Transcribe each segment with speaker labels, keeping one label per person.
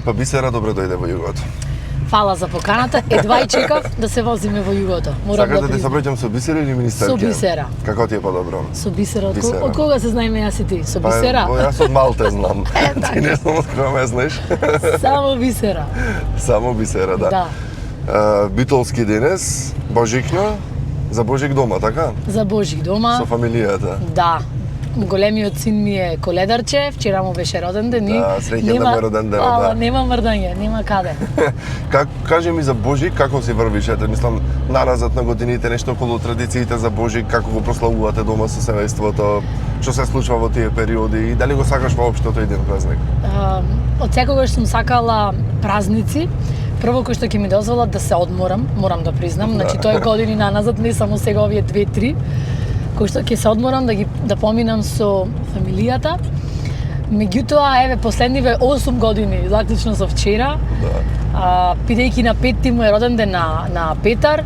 Speaker 1: Па Бисера добре дојде во југото.
Speaker 2: Фала за поканата. Едва и чекав да се возиме во југото.
Speaker 1: Сакаш да те собраќам со Бисера или министерке?
Speaker 2: Со Бисера.
Speaker 1: Како ти е подобро?
Speaker 2: Со Бисера.
Speaker 1: Бисера.
Speaker 2: Од кога се знаеме јас и ти? Со Бисера?
Speaker 1: Па, јас од Малте знам. Ти не знам од кога ме знаеш.
Speaker 2: Само Бисера.
Speaker 1: Само Бисера, да.
Speaker 2: Да.
Speaker 1: Битолски денес, Божикно, за Божик дома, така?
Speaker 2: За Божик дома.
Speaker 1: Со фамилијата.
Speaker 2: Да. Големиот син ми е Коледарче, вчера му беше роден ден.
Speaker 1: Да, среќен да му е роден ден, да.
Speaker 2: Нема мрдање, нема каде.
Speaker 1: Кажи ми за Божик, како си врвиш? Ете, мислам, наразад на годините, нешто околу традициите за Божик, како го прославувате дома со семејството, што се случва во тие периоди и дали го сакаш воопшто тој ден празник?
Speaker 2: Од секогаш сум сакала празници. Прво кој што ќе ми дозвола да се одморам, морам да признам, значи тоа е години наназад, не само сега овие 2-3, кој што ќе се одморам да поминам со фамилијата. Меѓутоа, еве, последниве 8 години, заклучно со вчера, бидејќи на 5 му е роден ден на Петар,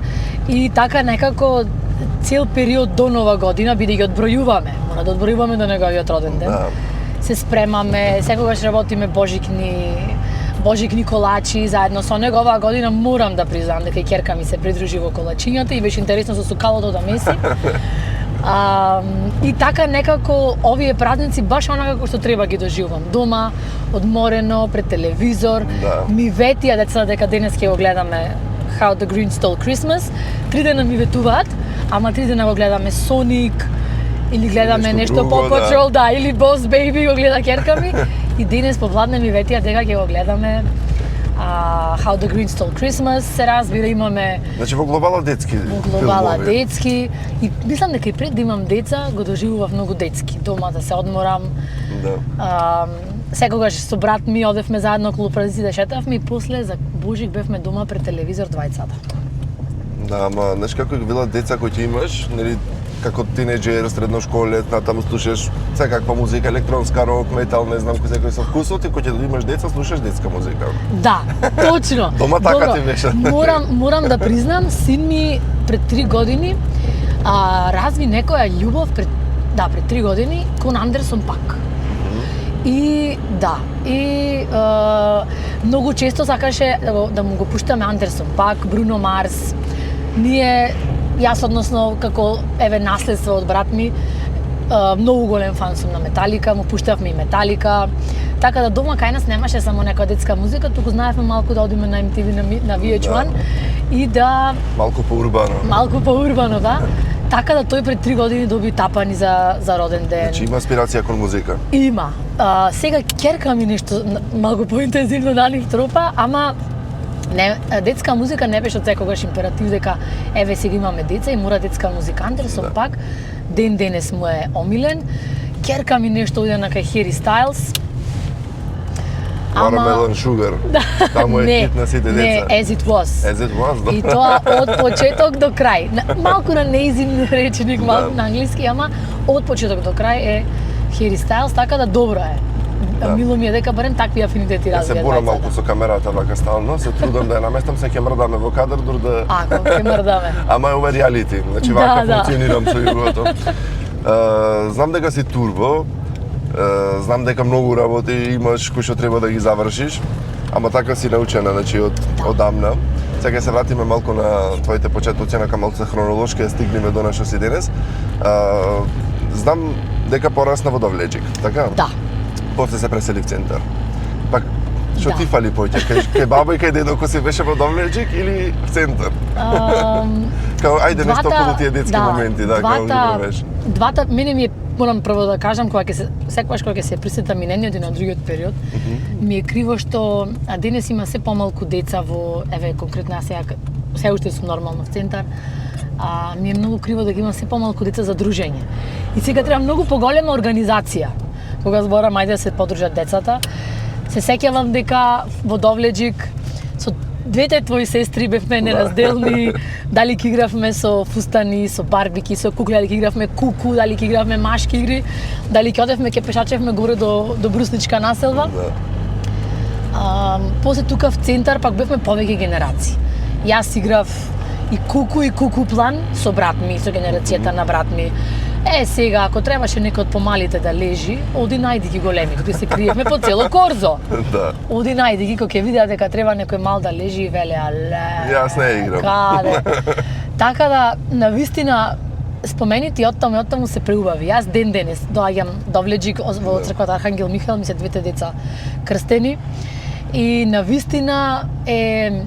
Speaker 2: и така некако цел период до Нова година, бидејќи одбројуваме, мора да одбројуваме до неговиот роден ден. Се спремаме, секогаш работиме Божикни колачи заедно со него. Оваа година морам да признам дека и ќерка ми се придружи во колачињата и беше интересно со сукалото да меси. И така некако овие празници баш онака како што треба ги доживувам. Дома, одморено, пред телевизор.
Speaker 1: Да.
Speaker 2: Ми ветија децата дека денес ќе го гледаме How the Grinch Stole Christmas. 3 дена ми ветуваат, ама 3 дена го гледаме Sonic, или гледаме нешто Paw Patrol, да, или Boss Baby го гледа ќерка ми. И денес попладне ми ветија дека ќе го гледаме How the Grinch Stole Christmas, се разбира, имаме...
Speaker 1: Значи во глобала детски
Speaker 2: Во глобала детски. И мислам дека и пред да имам деца, го доживував многу детски. Дома да се одморам.
Speaker 1: Да.
Speaker 2: Секогаш со брат ми одевме заедно околу празниците, шетавме и после за Божик бевме дома пред телевизор двајцата.
Speaker 1: Да, ама знаеш како била деца кои ти имаш, нели, како тинеџер, средношколец, натаму слушаш секаква музика, електронска, рок, метал, не знам кој со вкусот, и кога ќе имаш деца, слушаш детска музика.
Speaker 2: Да, точно.
Speaker 1: Дома така ти беше.
Speaker 2: Морам да признам, син ми пред 3 години разви некоја љубов пред 3 години кон Андерсон Пак. И да, многу често сакаше да му го пуштаме Андерсон Пак, Бруно Марс. Јас односно како наследство од брат ми, многу голем фан сум на Металика, му пуштавме и Металика. Така да дома кај нас немаше само некоја детска музика, туку знаевме малку да одиме на MTV, на VH1 и да...
Speaker 1: Малку по-урбано,
Speaker 2: да. Така да тој пред 3 години доби тапани за роден ден.
Speaker 1: Значи има аспирација кон музика?
Speaker 2: Има. Сега ќерка ми нешто малку поинтензивно да ни втропа, ама детска музика не беше од секогаш императив дека еве сега имаме деца и мора детска музика. Андерсон Пак ден денес му е омилен. Ќерка ми нешто оде на кај Harry Styles.
Speaker 1: Watermelon Sugar. Таму е хит на сите деца.
Speaker 2: Не, As It Was.
Speaker 1: As It Was, да.
Speaker 2: И тоа од почеток до крај. Малку на неизин реченик, малку на англиски, ама од почеток до крај е Harry Styles, така да добро е. Мило ми е дека барем такви афинитети развија.
Speaker 1: Се борам малку со камерата вака стално, се трудам да ја наместам, се ќе мрдаме во кадар дур да...
Speaker 2: Ако ќе мрдаме.
Speaker 1: Ама е ова реалити, значи вака функционирам со југото. Знам дека си турбо, знам дека многу работи имаш кои што треба да ги завршиш, ама така си научена, значи одамна. Сега ќе се вратиме малку на твоите почетоци, на малку хронолошки, стигнеме до нашо си денес. Знам дека порасна во Довлеџик, така?
Speaker 2: Да.
Speaker 1: После се пресели в центар. Пак, што ти фали поќе? Кај баба и кај дедо кој си беше во Довлеџик или в центар? Као, ајде нешто околу тие детски моменти, да, како ги правиш.
Speaker 2: Двата, мене ми е, морам прво да кажам, секогаш кога ќе се присетам и на едниот и на другиот период, ми е криво што денес има се помалку деца во, еве, конкретно јас сега, се уште сум нормално в центар, ми е многу криво да ги има се помалку деца за дружење. И сега треба многу поголема организација. Кога зборам, ајде да се подружат децата. Се сеќавам дека во Довлеџик со двете твои сестри бевме неразделни, дали ќе игравме со фустани, со барбики, со кукли, дали ќе игравме куку, дали ќе игравме машки игри, дали ќе одевме, ќе пешачевме горе до Брусничка населба. После тука в центар пак бевме повеќе генерации. Јас играв и куку план со брат ми, со генерацијата на брат ми. Сега, ако требаше некој од помалите да лежи, оди најди ги големи, тука се криевме по цело корзо.
Speaker 1: Да.
Speaker 2: Оди најди ги, кога ќе видеа дека треба некој мал да лежи и веле, але...
Speaker 1: Јас не играм.
Speaker 2: Каде? Така да, навистина, спомените оттаму се преубави. Јас ден денес доаѓам до Влеџик во црквата Архангел Михаел, ми се двете деца крстени и навистина е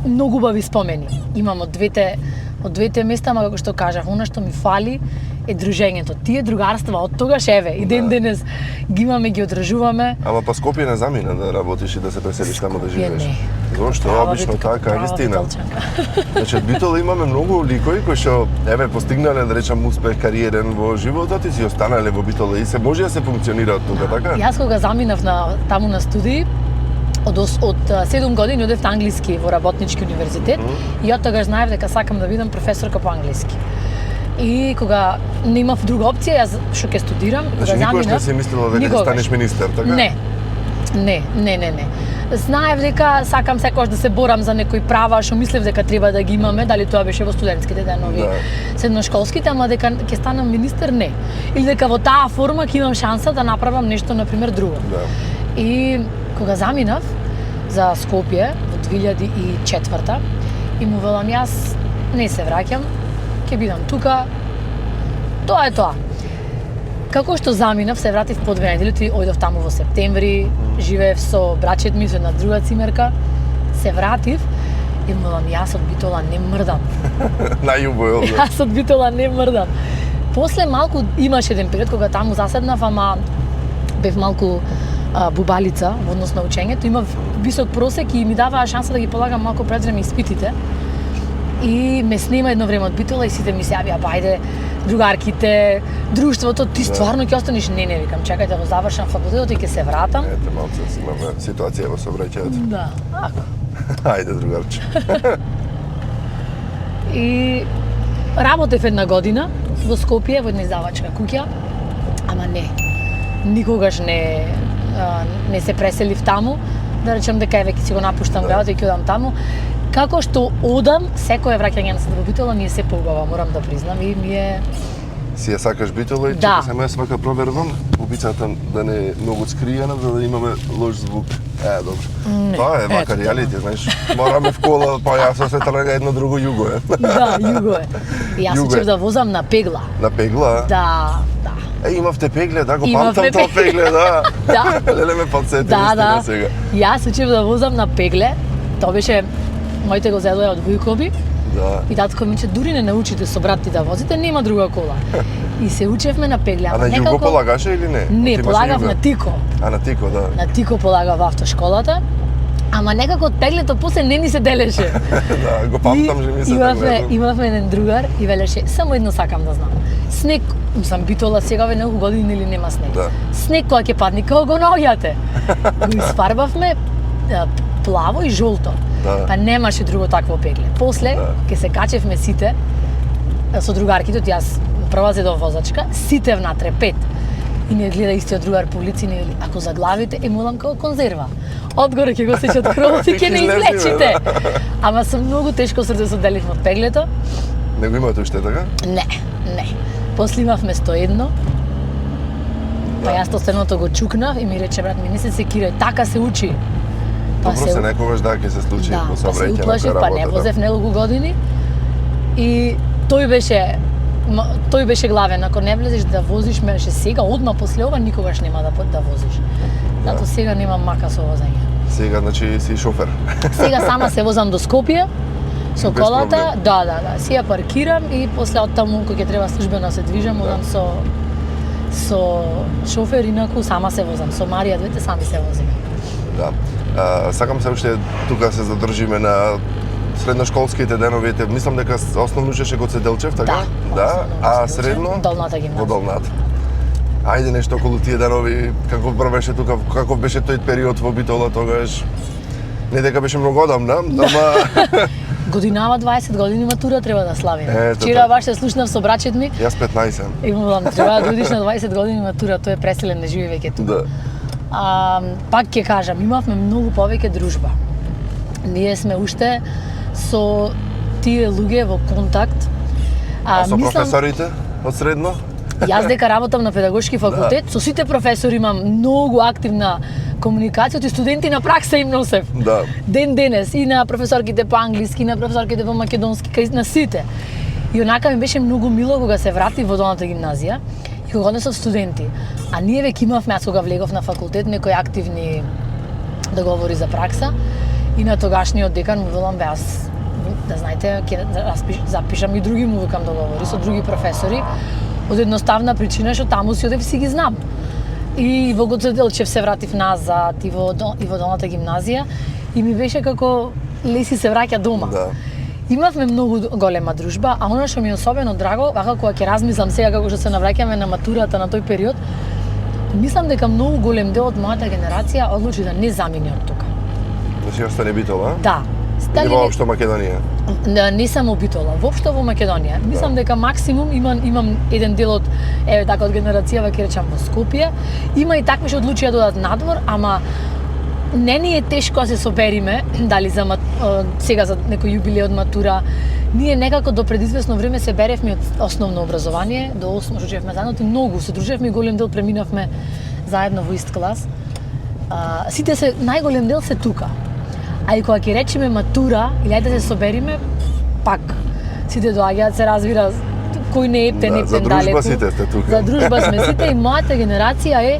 Speaker 2: многу убави спомени. Имам од двете места, ама како што кажав, она што ми фали е дружењето. Тие другарства од тогаш еве и ден денес ги имаме, ги одржуваме.
Speaker 1: Ама па Скопје не замина да работиш и да се преселиш таму да живееш.
Speaker 2: Не.
Speaker 1: Зошто?
Speaker 2: Права
Speaker 1: Обично
Speaker 2: битка,
Speaker 1: така е
Speaker 2: права
Speaker 1: вистина.
Speaker 2: битолчанка.
Speaker 1: Значи, од Битола имаме многу ликови кои што еве постигнале да речам успех кариерен во животот и си останале во Битола и се може да се функционира од тука, така?
Speaker 2: Јас кога заминав таму на студии, од 7 години одев на англиски во Работнички универзитет и од тогаш знаев дека сакам да бидам професорка по англиски. И кога немав друга опција, јас што ќе студирам,
Speaker 1: Значи, никогаш не си мислела дека ќе станеш министер, така?
Speaker 2: Не. Знаев дека сакам секогаш да се борам за некои права што мислев дека треба да ги имаме, дали тоа беше во студентските денови, средношколските, ама дека ќе станам министер, не. Или дека во таа форма ќе имам шанса да направам нешто на пример друго.
Speaker 1: Да.
Speaker 2: И кога заминав за Скопје во 2004 и му велам јас не се враќам, ќе бидам тука. Тоа е тоа. Како што заминав, се вратив по 2 недели, ојдов таму во септември, живеев со брачет ми, со една друга цимерка, се вратив и му велам јас од Битола не мрдам.
Speaker 1: Најубаво.
Speaker 2: Јас од Битола не мрдам. После малку имаше еден период кога таму заседнав, ама бев малку бубалица во однос на учењето, имав висок просек и ми даваа шанса да ги полагам малку пред време испитите. И ме снема едно време од Битола и сите ми се јавија, бајде, другарките, друштвото, ти стварно ќе останеш? Не, викам, чекај да го завршам факултетот и ќе се вратам.
Speaker 1: Ете, малце имаме ситуација во сообраќајот.
Speaker 2: Да, ако.
Speaker 1: Ајде, другарче.
Speaker 2: И работев една година во Скопје, во една издавачка куќа, ама не, никогаш не се преселив таму, да речем дека еве ќе си го напуштам градот и ќе одам таму. Како што одам, секое враќање на во Битола ми е се поубава, морам да признам, и ми е...
Speaker 1: Си ја сакаш Битола и
Speaker 2: Да.
Speaker 1: чека се ме свака проверувам, убицата да не е многу скриена, за да имаме лош звук. Добро. Тоа е вака реалити, знаеш. Morаме в кола, па јас се трага едно друго југо е.
Speaker 2: Да, југо е. И јас
Speaker 1: Југо е.
Speaker 2: учев да возам на пегла.
Speaker 1: На пегла?
Speaker 2: Да.
Speaker 1: Имавте пегле, да, го
Speaker 2: Имавме
Speaker 1: памтам тоа пегле, да.
Speaker 2: Да.
Speaker 1: Леле ме подсети,
Speaker 2: Да.
Speaker 1: сега.
Speaker 2: Јас учев да возам на пегле. Тоа беше моите го зедоја од Вујкови.
Speaker 1: Да.
Speaker 2: И татко ми че дури не научите со брат ти да возите, нема друга кола. И се учевме на пегле.
Speaker 1: А на југо полагаше или не?
Speaker 2: Не,
Speaker 1: Ти имаш
Speaker 2: полагав
Speaker 1: југо?
Speaker 2: на Тико.
Speaker 1: А на Тико, да.
Speaker 2: На Тико полагав во автошколата. Ама некако од пеглето после не ни се делеше.
Speaker 1: Да, го памтам, че ми се
Speaker 2: Имавме еден другар и велеше, само едно сакам да знам. Снег, мислам, Битола сега ве неколку години или нема снег.
Speaker 1: Да.
Speaker 2: Снег кога ќе падне, како го наоѓате? Го испарбавме плаво и жолто.
Speaker 1: Да.
Speaker 2: Па немаше друго такво пегле. После, ќе се качевме сите, со другарките, јас прва зедов возачка, сите внатре, 5. И не гледа истиот другар по улици, не вели, ако заглавите, молам како конзерва. Одгоре ќе го сечат кровот и ќе не излечите. Ама со многу тешко срце се оделив од пеглето.
Speaker 1: Не го имате уште, така?
Speaker 2: Не. После имавме 101. Па јас 101-то го чукнав и ми рече брат ми не се секирај, така се учи.
Speaker 1: Добро се некогаш да ќе се случи
Speaker 2: да,
Speaker 1: во
Speaker 2: па се
Speaker 1: сообраќај на
Speaker 2: уплашив, па не возев неколку години. И тој беше главен, ако не влезеш да возиш, беше сега, одма после ова никогаш нема да возиш. Зато сега немам мака со возење.
Speaker 1: Сега, значи, си шофер.
Speaker 2: Сега сама се возам до Скопје со
Speaker 1: Без
Speaker 2: колата,
Speaker 1: проблем.
Speaker 2: да, си ја паркирам и после оттаму кога ќе треба службено се движам, одам со шофер, инаку сама се возам, со Марија двете сами се возиме.
Speaker 1: Да. Сакам се уште тука се задржиме на средношколските денови. Мислам дека основно учеше кod Седелчев, така?
Speaker 2: Да.
Speaker 1: А средно?
Speaker 2: Долната
Speaker 1: Во
Speaker 2: гимназија.
Speaker 1: Долната. Ајде нешто околу тие денови, каков беше тука, каков беше тој период во Битола тогаш? Не дека беше многу одамна, ама
Speaker 2: Годинава 20 години матура треба да славиме.
Speaker 1: Ето
Speaker 2: Вчера
Speaker 1: така.
Speaker 2: баш се слушнав со брачет ми.
Speaker 1: јас 15.
Speaker 2: И му велам, треба да дојдеш на 20 години матура, тој е преселен, не живее веќе тука.
Speaker 1: Да.
Speaker 2: Пак ќе кажам, имавме многу повеќе дружба. Ние сме уште со тие луѓе во контакт.
Speaker 1: А со професорите од средно?
Speaker 2: Јас дека работам на педагошки факултет, со сите професори имам многу активна комуникација, и студенти на пракса им носев.
Speaker 1: Да.
Speaker 2: Ден денес и на професорките по англиски, и на професорките по македонски, кај на сите. И онака ми беше многу мило кога се врати во долната гимназија и кога однесов студенти. А ние веќе имавме, јас кога влегов на факултет, некои активни договори за пракса и на тогашниот декан му велам, бе, аз, да знаете, ќе запишам и други му викам договори со други професори, од едноставна причина што таму си одев си ги знам. И во Гоце Делчев се вратив назад и во долната гимназија и ми беше како леси се враќа дома.
Speaker 1: Да.
Speaker 2: Имавме многу голема дружба, а она што ми е особено драго, вака кога ќе размислам сега како што се навраќаме на матурата на тој период, мислам дека многу голем дел од мојата генерација одлучи да не замине од тука.
Speaker 1: Да си остане Битола?
Speaker 2: Да.
Speaker 1: Или воопшто Македонија?
Speaker 2: Не само Битола, воопшто во Македонија. Мислам дека максимум имам еден дел од така од генерацијава, ќе речам, во Скопје. Има и такви што одлучија да одат надвор, ама не ни е тешко да се собериме, дали за сега за некој јубилеј од матура. Ние некако до предизвестно време се беревме од основно образование, до 8 што учевме заедно, и многу се дружевме и голем дел преминавме заедно во ист клас. Сите се, најголем дел се тука. А и кога ќе речеме матура, или ајде да се собериме, пак сите доаѓаат, се разбира, кој не ептен, ептен далеку.
Speaker 1: За дружба сите сте тука.
Speaker 2: За дружба сме сите и мојата генерација е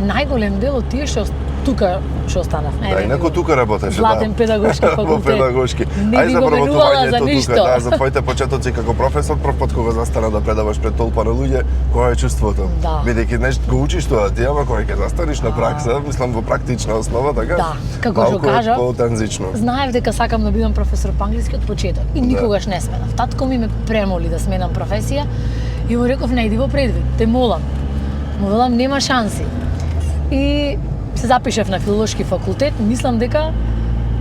Speaker 2: најголем дел од тие што тука што останавме.
Speaker 1: Да, инаку тука работеше,
Speaker 2: Златен педагошки факултет.
Speaker 1: Во педагошки.
Speaker 2: Не би го менувала за ништо.
Speaker 1: Тука, да, за твоите почетоци како професор, прв пат кога застана да предаваш пред толпа на луѓе, која е чувството?
Speaker 2: Да.
Speaker 1: Бидејќи нешто го учиш тоа ти, ама кога ќе застанеш на пракса, мислам во практична основа, така?
Speaker 2: Да, како што кажа,
Speaker 1: по-танзично.
Speaker 2: Знаев дека сакам да бидам професор по англиски од почеток и никогаш не сменав. Татко ми ме премоли да сменам професија и му реков не иди во предвид, те молам. Му велам нема шанси. И се запишав на филолошки факултет, мислам дека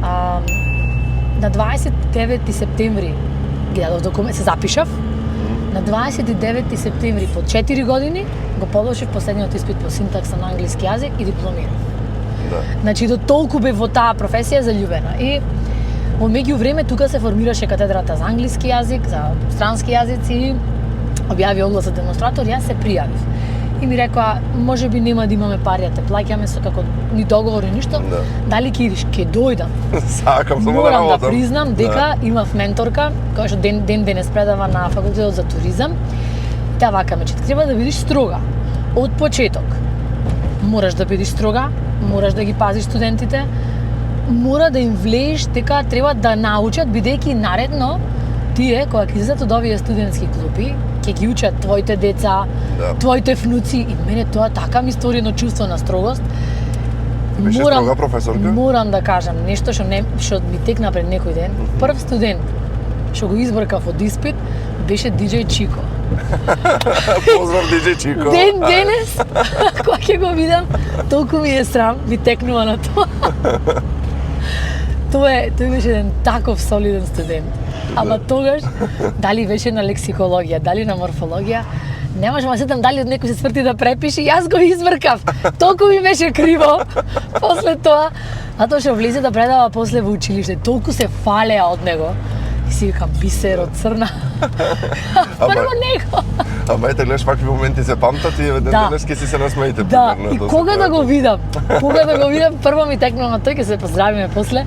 Speaker 2: на 29 септември ги дадов документ, се запишав. На 29 септември по 4 години го положив последниот испит по синтакса на англиски јазик и дипломирав.
Speaker 1: Да.
Speaker 2: Значи до толку бев во таа професија заљубена. И во меѓувреме тука се формираше катедрата за англиски јазик, за странски јазици и објави огласот демонстратор, јас се пријавив. И ми рекоа, може би нема да имаме пари, те плаќаме со како ни договор ни ништо.
Speaker 1: Да.
Speaker 2: Дали ќе идиш? Ќе дојдам.
Speaker 1: Сакам само да
Speaker 2: Морам да
Speaker 1: работам.
Speaker 2: признам дека имав менторка која што ден денес предава на факултетот за туризам. Таа вака ме треба да бидеш строга од почеток. Мораш да бидеш строга, мораш да ги пазиш студентите, мора да им влееш дека треба да научат, бидејќи наредно тие кога ќе излезат од овие студентски клуби, ќе ги учат твоите деца, твоите внуци и мене тоа така ми стори едно чувство на строгост.
Speaker 1: Беше строга професорка?
Speaker 2: Морам да кажам нешто што ми текна пред некој ден. Прв студент што го избркав од испит беше DJ Чико.
Speaker 1: Поздрав DJ Чико.
Speaker 2: Ден денес кога ќе го видам, толку ми е срам, ми текнува на тоа. Тој беше еден таков солиден студент. Ама тогаш, дали беше на лексикологија, дали на морфологија, не можам да сетам дали од некој се сврти да препише, јас го избркав. Толку ми беше криво после тоа. Затоа што влезе да предава после во училиште, толку се фалеа од него. И си викам, бисер од црна. Прво него.
Speaker 1: Ама ете, гледаш, вакви моменти се памтат и денес ќе си се насмеите.
Speaker 2: Да, и кога да го видам, прво ми текнува на тој, ќе се поздравиме после.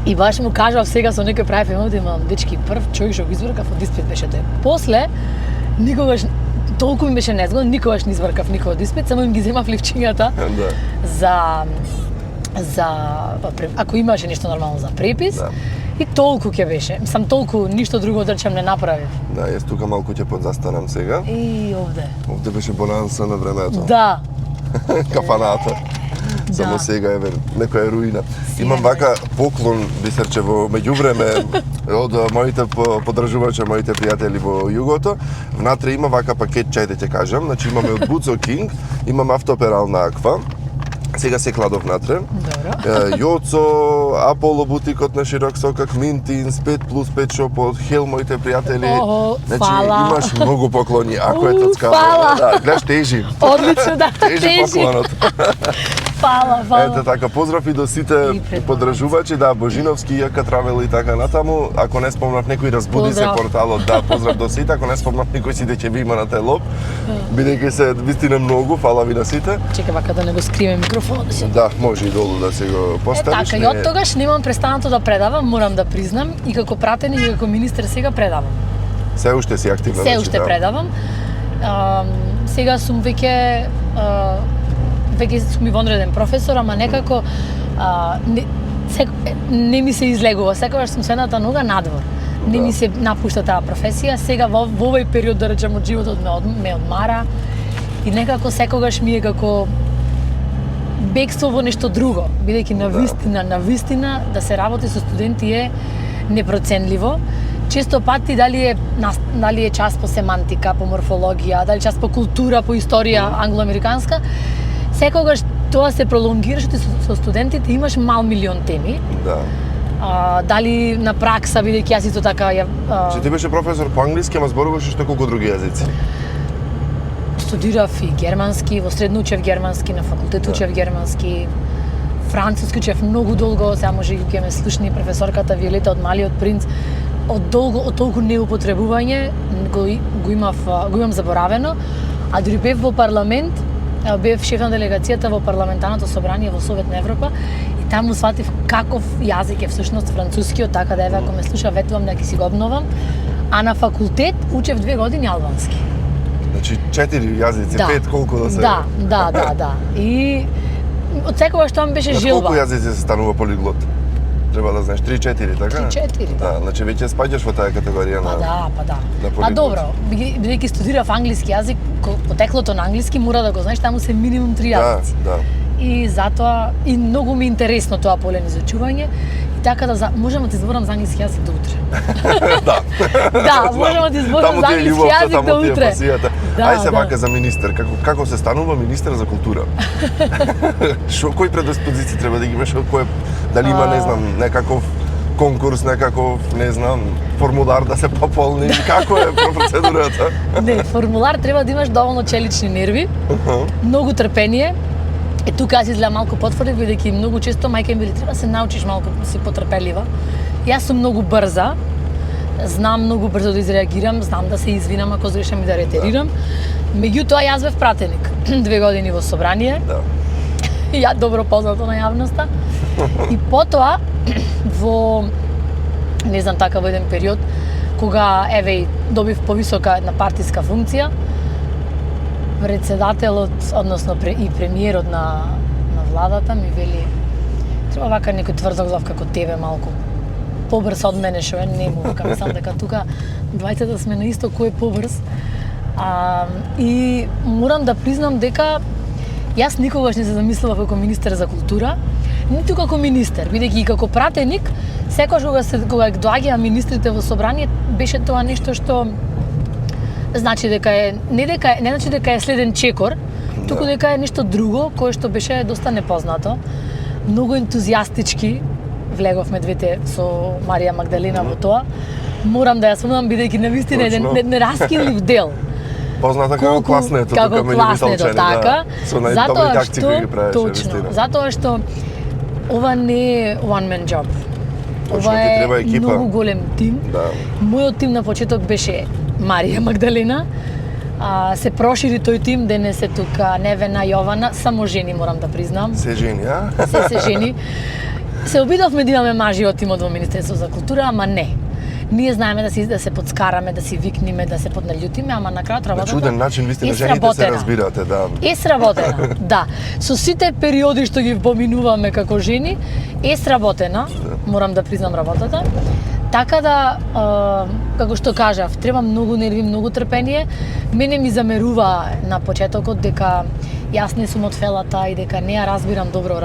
Speaker 2: И баш му кажав сега со некој прави емот, имам дечки прв човек што го избркав од испит беше тој. После никогаш толку ми беше незгодно, никогаш не избркав никој од испит, само им ги земав ливчињата за ако имаше нешто нормално за препис.
Speaker 1: Да.
Speaker 2: И толку ќе беше. Мислам толку ништо друго да речем не направив.
Speaker 1: Да, јас тука малку ќе подзастанам сега.
Speaker 2: И овде.
Speaker 1: Овде беше бонанса на времето.
Speaker 2: Да.
Speaker 1: Кафаната. Само сега еве некоја руина. Имам вака поклон, Бисерче, во меѓувреме од моите подржувачи, моите пријатели во југото. Внатре има вака пакет чај да ќе кажам. Значи имаме од Buzo King, имам автоперал на Аква. Сега се кладов внатре.
Speaker 2: Добро.
Speaker 1: Јоцо, Аполо бутикот на Широк Сокак, Минтинс, 5+5 шопот, Хел, моите пријатели.
Speaker 2: Ого,
Speaker 1: Значи,
Speaker 2: фала.
Speaker 1: имаш многу поклони, ако е тоцкава.
Speaker 2: Фала.
Speaker 1: Да, гледаш, тежи.
Speaker 2: Одлично, да,
Speaker 1: Тежи
Speaker 2: тежи.
Speaker 1: поклонот.
Speaker 2: Фала, фала.
Speaker 1: Ете така, поздрав и до сите
Speaker 2: И пред
Speaker 1: поддржувачи, да, Божиновски, Јака Травел и така натаму. Ако не спомнав некој, разбуди се
Speaker 2: Поздрав.
Speaker 1: порталот, да, поздрав до сите. Ако не спомнав некој, сите ќе ви има на тај лоб. Бидејќи се вистина многу, фала ви на сите.
Speaker 2: Чекай вака да не го скриме микрофонот.
Speaker 1: Да, може и долу да се го поставиш.
Speaker 2: Така, и од тогаш немам престанато да предавам, морам да признам, и како пратеник и како министер сега предавам.
Speaker 1: Се уште си активна.
Speaker 2: Се
Speaker 1: значи,
Speaker 2: уште
Speaker 1: да.
Speaker 2: предавам. Сега сум веќе сум и вонреден професор, ама некако не ми се излегува. Секогаш сум седната нога надвор. Не ми се напушта таа професија. Сега во овој период, да речем, од животот ме одмара и некако секогаш ми е како бегство во нешто друго, бидејќи на вистина да се работи со студенти е непроценливо. Често пати дали е час по семантика, по морфологија, дали час по култура, по историја англоамериканска, секогаш тоа се пролонгираш со студентите, имаш мал милион теми.
Speaker 1: Да.
Speaker 2: Дали на пракса, бидејќи јас исто така
Speaker 1: Че ти беше професор по англиски, ама зборуваш уште колку други јазици?
Speaker 2: студирав и германски, во средно учев германски, на факултет учев германски, француски учев многу долго, сега може и ќе ме слушни професорката Виолета од Малиот принц, од толку неупотребување го имам заборавено, а дури бев во парламент, бев шеф на делегацијата во парламентарното собрание во Совет на Европа и таму сватив каков јазик е всушност францускиот, така да еве ако ме слуша ветувам да ќе си го обновам, а на факултет учев 2 години албански.
Speaker 1: Значи 4 јазици, 5 колку да се...
Speaker 2: Да. И од секогаш тоа ми беше
Speaker 1: Од
Speaker 2: жилба.
Speaker 1: колку јазици се станува полиглот? Треба да знаеш 3-4, така?
Speaker 2: 3-4, да.
Speaker 1: Да, значи веќе спаѓаш во таа категорија на...
Speaker 2: Па да.
Speaker 1: на
Speaker 2: Па
Speaker 1: полиглот.
Speaker 2: добро, бидејќи студирав англиски јазик, потеклото на англиски мора да го знаеш, таму се минимум 3 јазици.
Speaker 1: Да.
Speaker 2: И затоа и многу ми е интересно тоа поле на изучување. И така да можам да ти зборам за англиски јазик до утре.
Speaker 1: Да.
Speaker 2: Да, можам да ти зборам за англиски јазик до утре.
Speaker 1: Ај се вака за министер, како се станува министер за култура? Кои предиспозиции треба да ги имаш, дали има, не знам, некаков конкурс, некаков, не знам, формулар да се пополни, како е процедурата?
Speaker 2: Не, формулар треба да имаш доволно челични нерви, многу трпение. Тука јас изгледам малку потврдив, бидејќи многу често мајка ми вели треба да се научиш малку да си потрпелива. Јас сум многу брза, знам многу брзо да изреагирам, знам да се извинам ако згрешам и да ретерирам. Меѓутоа јас бев пратеник 2 години во собрание.
Speaker 1: Да.
Speaker 2: И ја добро познато на јавноста. И потоа во не знам така во еден период кога еве добив повисока една партиска функција, председателот, односно и премиерот на владата ми вели треба вака некој тврдоглав како тебе малку побрз од мене, што е не му, вака мислам дека тука двајцата сме на исто кој е побрз. И морам да признам дека јас никогаш не се замислував како министер за култура, ниту како министер, бидејќи и како пратеник, секогаш кога доаѓаа министрите во собрание, беше тоа нешто што значи дека е не значи дека е следен чекор, туку дека е нешто друго кое што беше доста непознато. Многу ентузијастички влеговме двете со Марија Магдалина во тоа. Морам да ја спомнам бидејќи навистина еден нераскинлив дел.
Speaker 1: Позната како класнето,
Speaker 2: како класнето, така.
Speaker 1: Со најдобрите акции кои ги правеше,
Speaker 2: точно, затоа што ова не е one man job.
Speaker 1: Точно,
Speaker 2: ова
Speaker 1: ти треба
Speaker 2: е
Speaker 1: екипа.
Speaker 2: многу голем тим.
Speaker 1: Да.
Speaker 2: Мојот тим на почеток беше Марија Магдалина. Се прошири тој тим, денес е тука Невена, Јована, само жени морам да признам.
Speaker 1: Се жени, а?
Speaker 2: Се жени. Се обидовме да имаме мажи од тимот во Министерство за култура, ама не. Ние знаеме да се подскараме, да си викниме, да се подналјутиме, ама на крајот работата.
Speaker 1: На чуден начин вистина жените се разбирате, да.
Speaker 2: Е сработена, да. Со сите периоди што ги поминуваме како жени, е сработена, морам да признам работата. Така да, како што кажав, треба многу нерви, многу трпение. Мене ми замерува на почетокот дека јас не сум од фелата и дека не ја разбирам добро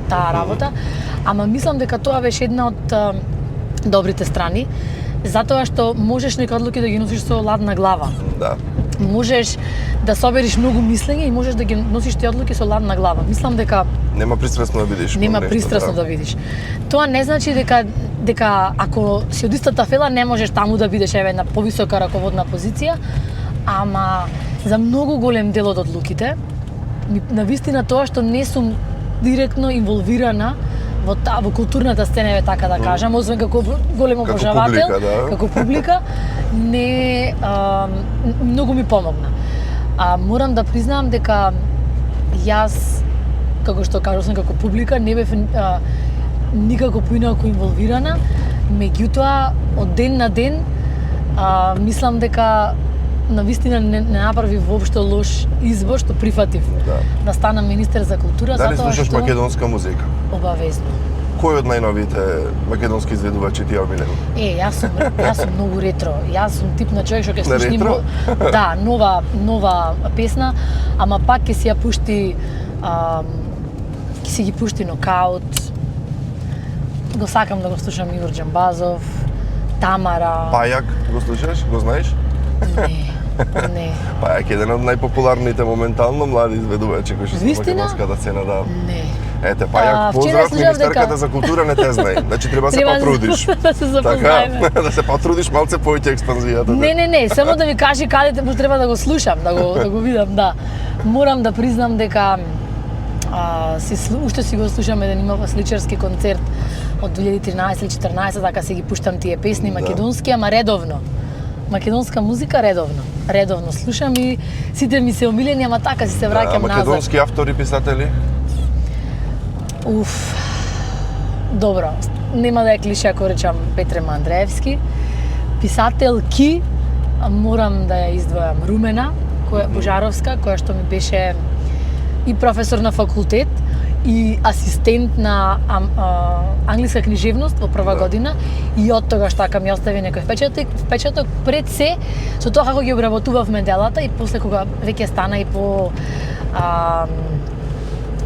Speaker 2: таа работа, ама мислам дека тоа беше една од добрите страни, затоа што можеш некои одлуки да ги носиш со ладна глава.
Speaker 1: Да.
Speaker 2: можеш да собериш многу мислење и можеш да ги носиш тие одлуки со ладна глава. Мислам дека
Speaker 1: Нема пристрасно да видиш.
Speaker 2: нема пристрасно да видиш. Тоа не значи дека ако си од истата фела не можеш таму да бидеш еве на повисока раководна позиција, ама за многу голем дел од одлуките, на вистина тоа што не сум директно инволвирана во културната сцена, еве така да кажам, освен како голем обожавател, како публика, не многу ми помогна. Морам да признам дека јас, како што кажав, како публика не бев никако поинаку инволвирана, меѓутоа од ден на ден мислам дека на вистина не направи воопшто лош избор што прифатив да станам министер за култура.
Speaker 1: Дали слушаш македонска музика?
Speaker 2: Обавезно.
Speaker 1: Кој од најновите македонски изведувачи ти е омилен?
Speaker 2: Јас сум многу ретро. Јас сум тип на човек што ќе слушни
Speaker 1: да,
Speaker 2: нова песна, ама пак ќе си ја пушти ќе си ги пушти Нокаут. Го сакам да го слушам Игор Џамбазов, Тамара.
Speaker 1: Пајак го слушаш? Го знаеш?
Speaker 2: Не.
Speaker 1: Пајак е еден од најпопуларните моментално млади изведувачи кои што се на македонската сцена, да.
Speaker 2: Не.
Speaker 1: Ете, Пајак, поздрав, министерката за култура не те знае. Значи треба се потрудиш.
Speaker 2: Да се запознаеме.
Speaker 1: Така, да се потрудиш малце поеќе експанзијата.
Speaker 2: Не, само да ми кажи каде треба да го слушам, да го видам, да. Морам да признам дека уште си го слушам еден имав сличарски концерт од 2013 или 2014, така си ги пуштам тие песни македонски, ама редовно. Македонска музика редовно слушам и сите ми се омилени, ама така си се враќам назад.
Speaker 1: Македонски автори, писатели?
Speaker 2: Добро, нема да е клише ако речам Петрема Андреевски. Писателки, морам да ја издвојам Румена Божаровска, која што ми беше и професор на факултет, и асистент на англиска книжевност во прва година, и од тогаш така ми остави некој впечаток пред се со тоа како ги обработувавме делата и после кога веќе стана и по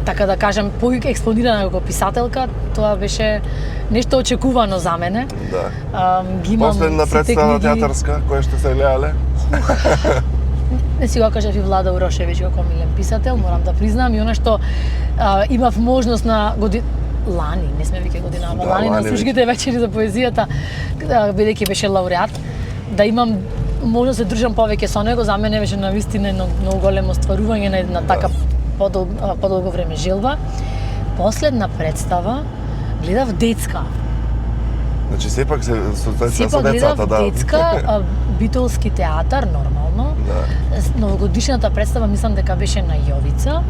Speaker 2: така да кажам поекспонирана како писателка, тоа беше нешто очекувано за мене.
Speaker 1: Да. Последна представа театарска која што се гледале?
Speaker 2: Не си го кажав и Влада Урошевиќ како омилен писател, морам да признам, и она што имав можност на лани, не сме веќе година, ама лани на Сушките вечери за поезијата, бидејќи беше лауреат, да имам можност да се дружам повеќе со него, за мене беше навистина многу големо стварување на една така подолго време желба. Последна представа гледав детска.
Speaker 1: Значи сепак со децата,
Speaker 2: гледав детска, битолски театар, нормално.
Speaker 1: Да.
Speaker 2: Новогодишната представа мислам дека беше на Јовица.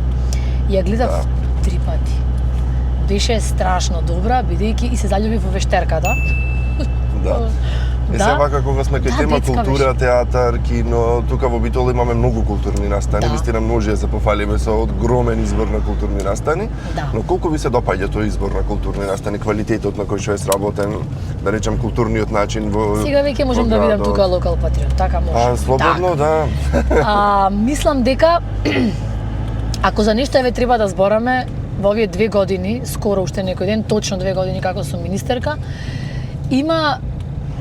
Speaker 2: Ја гледав 3 пати. Беше страшно добра, бидејќи и се заљубив во вештерката.
Speaker 1: Да. И сепак кога сме кај тема култура, театар, кино, тука во Битол имаме многу културни настани, вистина може да се пофалиме со огромен избор на културни настани, но колку ви се допаѓа тој избор на културни настани, квалитетот на кој што е сработен, да речем културниот начин во
Speaker 2: сега веќе можам да видам тука локал патриот, така може.
Speaker 1: Слободно, да.
Speaker 2: Мислам дека ако за нешто еве треба да збораме во овие 2 години, скоро уште некој ден, точно 2 години како сум министерка, има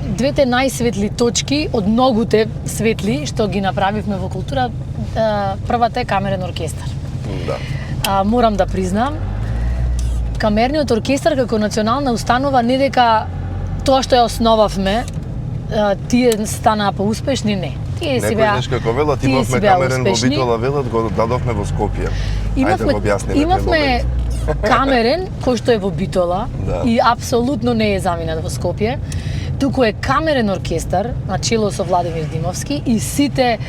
Speaker 2: двете најсветли точки од многуте светли што ги направивме во култура. Првата е камерен оркестар.
Speaker 1: Да.
Speaker 2: Морам да признам, камерниот оркестар како национална установа не дека тоа што ја основавме, тие станаа поуспешни, не. Тие си беа
Speaker 1: како велат, имавме камерен во Битола, велат го дадовме во Скопје. Ајде го објасниме.
Speaker 2: Имавме камерен кој што е во Битола и апсолутно не е заминат во Скопје. Туку е камерен оркестар на чело со Владимир Димовски и сите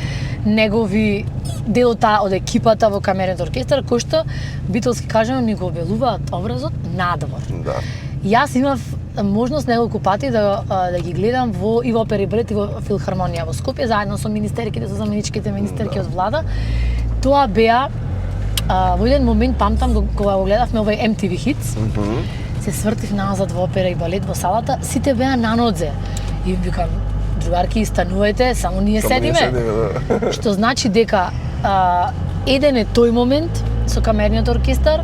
Speaker 2: негови делота од екипата во камерен оркестар кој што битолски кажано ни го обелуваат образот надвор.
Speaker 1: Да.
Speaker 2: Јас имав можност неколку пати да ги гледам и во Опера и балет и во Филхармонија во Скопје заедно со министерките, со заменичките министерки од влада. Тоа беа во еден момент памтам кога го гледавме овој MTV Hits. Се свртив назад во Опера и балет во салата, сите беа на нодзе. И викам, другарки, станувајте, само ние седиме. Што значи дека еден е тој момент со камерниот оркестар,